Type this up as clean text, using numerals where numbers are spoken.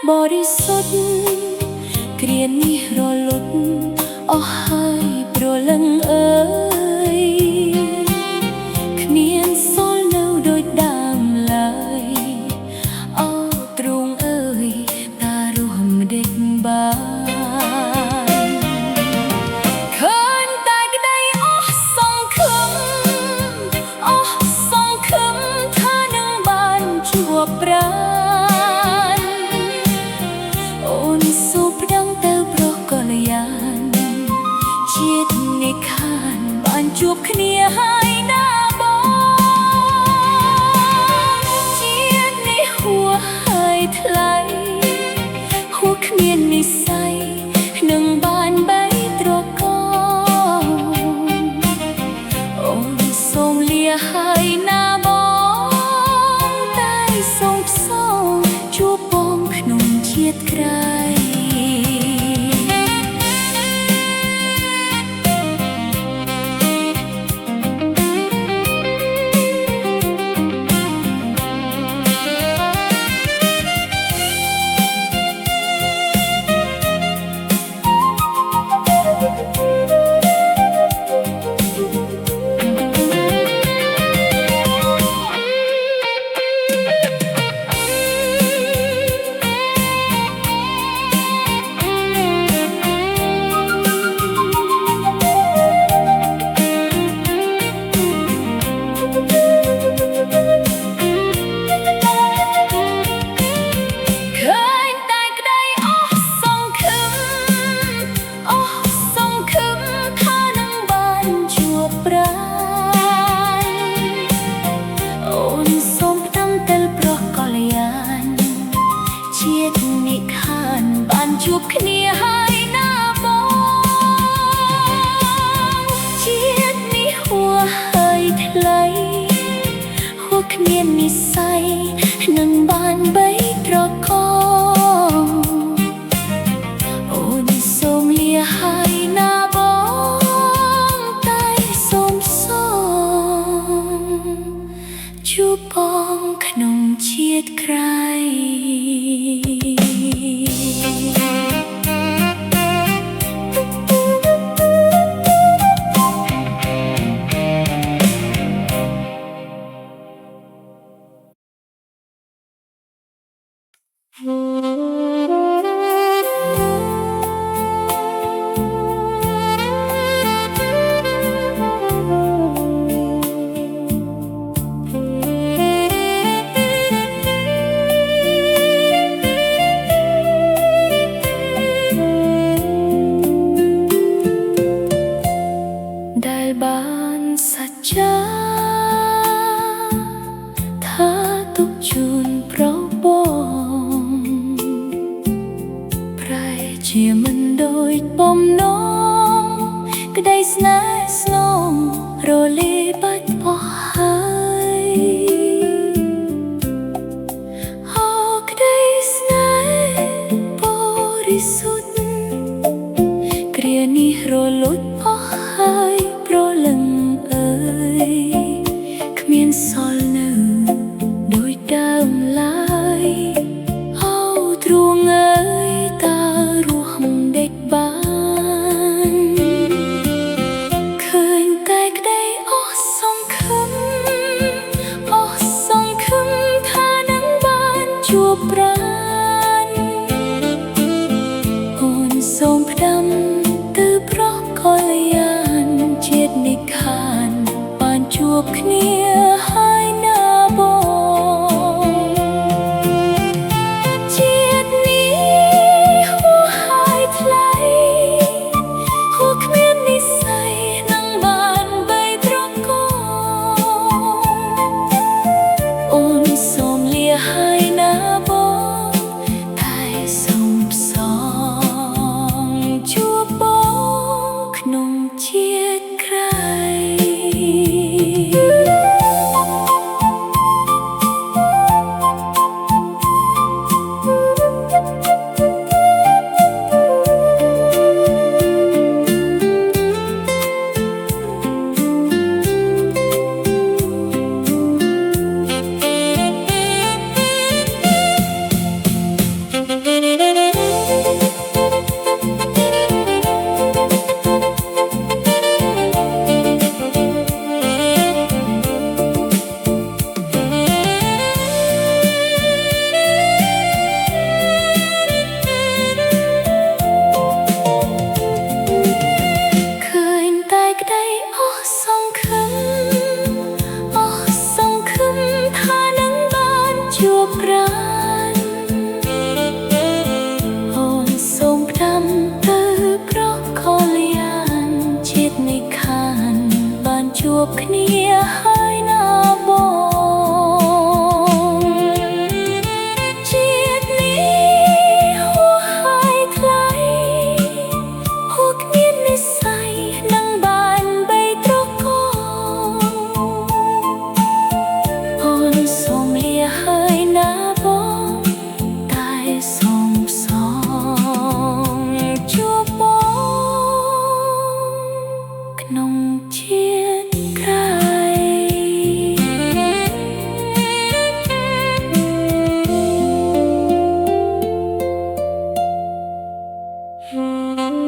បរិសុទ្ធគ្រានេះរលត់អស់ហើយព្រលឹងអើយគ្មានសល់នៅដូចដើមឡើយអូទ្រូងអើយតារស់មិនដេកបានឃើញតែក្តីអស់សង្ឃឹមអស់សង្ឃឹមថានឹងបានជួបប្រាជួបគ្នាហើយណាបងជាតិនេះហួសហើយថ្លៃហួសគ្មាននិស្ស័យនឹងបានបីត្រកអូនសូមលាហើយណាបងតែសូមផ្សងជួបបងក្នុងជាតិក្រោយជួបគ្នាហើយណាបងជាតិនេះហួសហើយថ្លៃហួសគ្មាននិស្ស័យនឹងបានបីត្រកអូនសូមលាហើយណាបងតែសូមសងជួបបងក្នុងជាតិក្រោយបានសច្ចាថាទុកជូនប្របងប្រែជាមិនដូចបំណងក្តីស្នេហ៍ស្នងរលាយបាត់បោះហើយអូក្តីស្នេហ៍បរិសុទ្ធគ្រានេះរលត់អស់ហើយព្រលឹងអើយគ្មានសល់នៅដូចដើមឡើយអូទ្រូងអើយតារស់មិនដេកបានឃើញតែក្តីអស់សង្ឃឹមអស់សង្ឃឹមថានឹងបានជួបប្រាណអូនសូមផ្ដាំទៅប្រកលយាជាតិនិខានបានជួបគ្នាហើយណាបងជាតិនេះហួសហើយថ្លៃហួសគ្មាននិស្ស័យនឹងបានបីត្រកអូនសូមលាហើយណាបងតែសូមផ្សងជួបបងក្នុងជាតិក្រោយ Thank